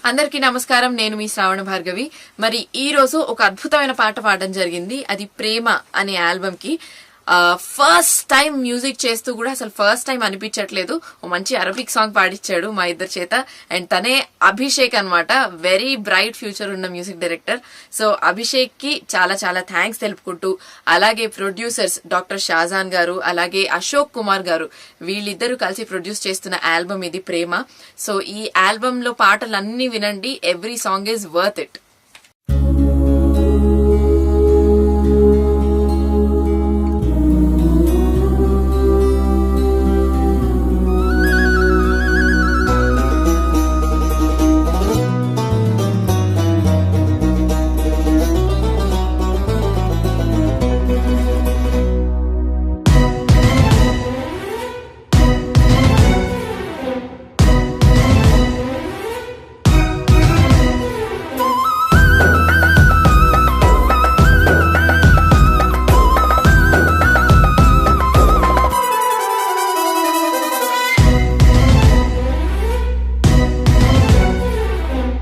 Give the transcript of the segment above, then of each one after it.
అందరికీ నమస్కారం. నేను మీ శ్రావణ భార్గవి. మరి ఈ రోజు ఒక అద్భుతమైన పాట పాడడం జరిగింది. అది ప్రేమ అనే ఆల్బమ్ కి ఫస్ట్ టైం మ్యూజిక్ చేస్తూ కూడా అసలు ఫస్ట్ టైం అనిపించట్లేదు. ఓ మంచి అరబిక్ సాంగ్ పాడించాడు మా ఇద్దరి చేత. అండ్ తనే అభిషేక్ అన్నమాట. వెరీ బ్రైట్ ఫ్యూచర్ ఉన్న మ్యూజిక్ డైరెక్టర్. సో అభిషేక్ కి చాలా చాలా థ్యాంక్స్ తెలుపుకుంటూ, అలాగే ప్రొడ్యూసర్స్ డాక్టర్ షాజాన్ గారు, అలాగే అశోక్ కుమార్ గారు, వీళ్ళిద్దరూ కలిసి ప్రొడ్యూస్ చేస్తున్న ఆల్బమ్ ఇది ప్రేమ. సో ఈ ఆల్బమ్ లో పాటలన్నీ వినండి. Every song is worth it.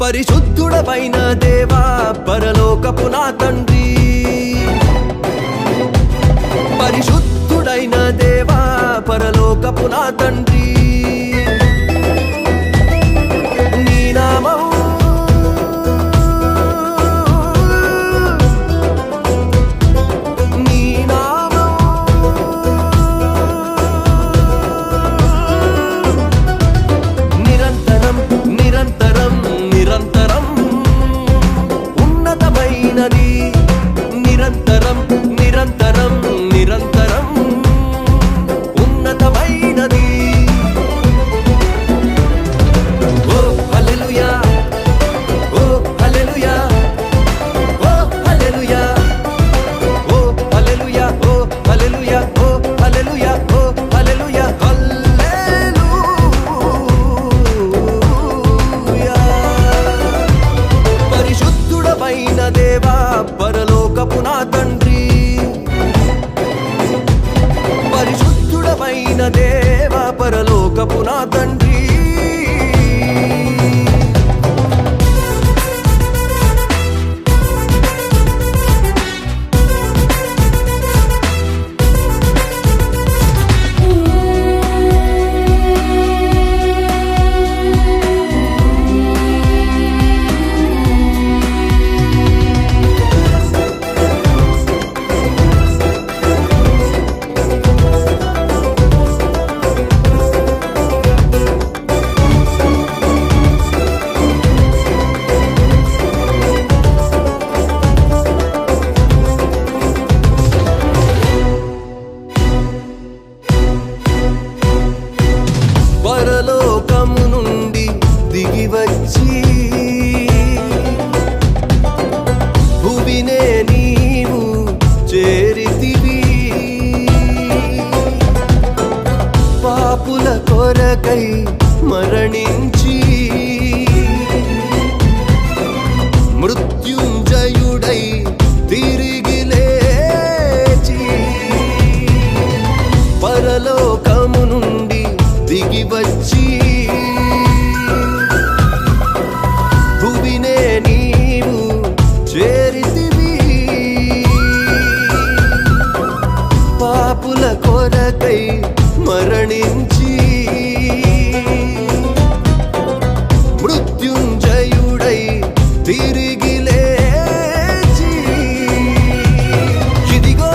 పరిశుద్ధుడవైన దేవా పరలోకపు నా తండ్రి, పరిశుద్ధుడైన దేవా పరలోకపు నా తండ్రి, నీ నామం నీ నామం నిరంతరం నిరంతరం నిరంతరం ఉన్నతమైనది, నిరంతరం నిరంతరం నిరంతరం ఉన్నతమైనది. ఓ హల్లెలూయా, ఓ హల్లెలూయా, ఓ హల్లెలూయా, ఓ హల్లెలూయా, ఓ హల్లెలూయా, ఓ హల్లెలూయా, ఓ హల్లెలూయా, హల్లెలూయా. పరిశుద్ధుడవైన దేవా పరలోకపు నా తండ్రి, పరిశుద్ధుడవైన దేవా పరలోకపు నా తండ్రి. పరలోకము నుండి దిగి వచ్చి భువినే నీవు చేరితివి, పాపుల కొరకై మరణించి మృత్యుంజయుడై తిరిగి లేచి, పరలోకము నుండి దిగి వచ్చి భువినే నీవు చేరితివి, పాపుల కొరకై మరణించి మృత్యుంజయుడై తిరిగి లేచి, ఇదిగో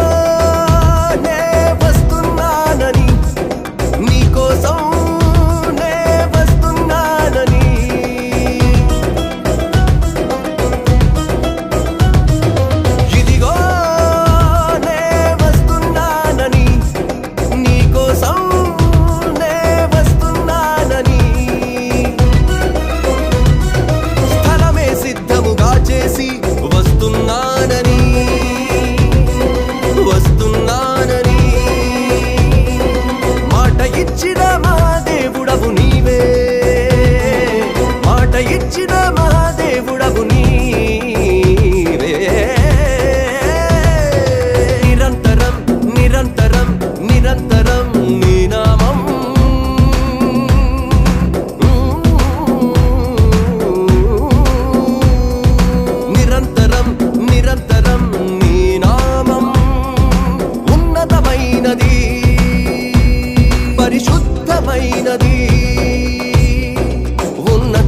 నే వస్తున్నానని, నీకోసం నే వస్తున్నానని, ఇదిగో నే వస్తున్నానని, నీకోసం నే వస్తున్నానని,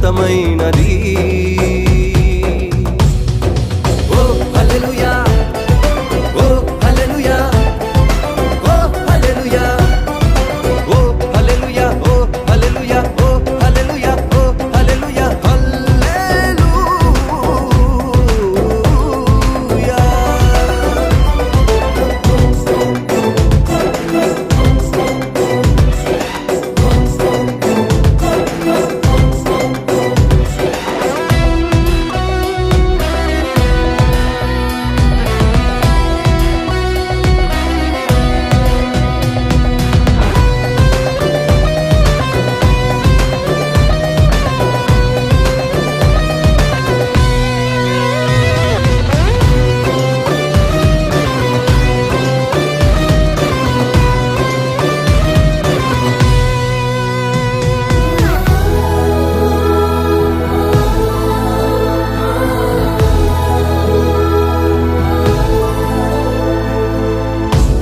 శాశ్వతమైనది. ఓ హల్లెలూయా, ఓ హల్లెలూయా, ఓ హల్లెలూయా, ఓ హల్లెలూయా, ఓ హల్లెలూయా, ఓ హల్లెలూయా, ఓ హల్లెలూయా, హల్లెలూయా.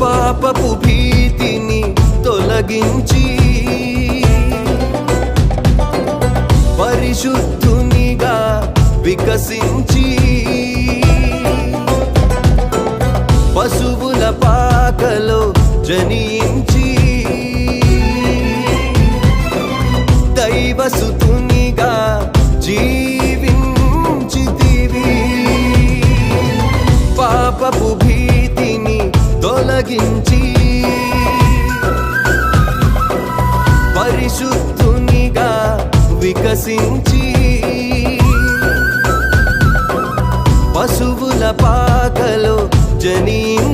పాపపు భీతిని తొలగించి పరిశుద్ధునిగా వికసించి పశువుల పాకలో జనించి దైవసుతునిగా జీవించితివి. పాపపు భీతిని తొలగించి పరిశుద్ధునిగా వికసించి పశువుల పాకలో జనించి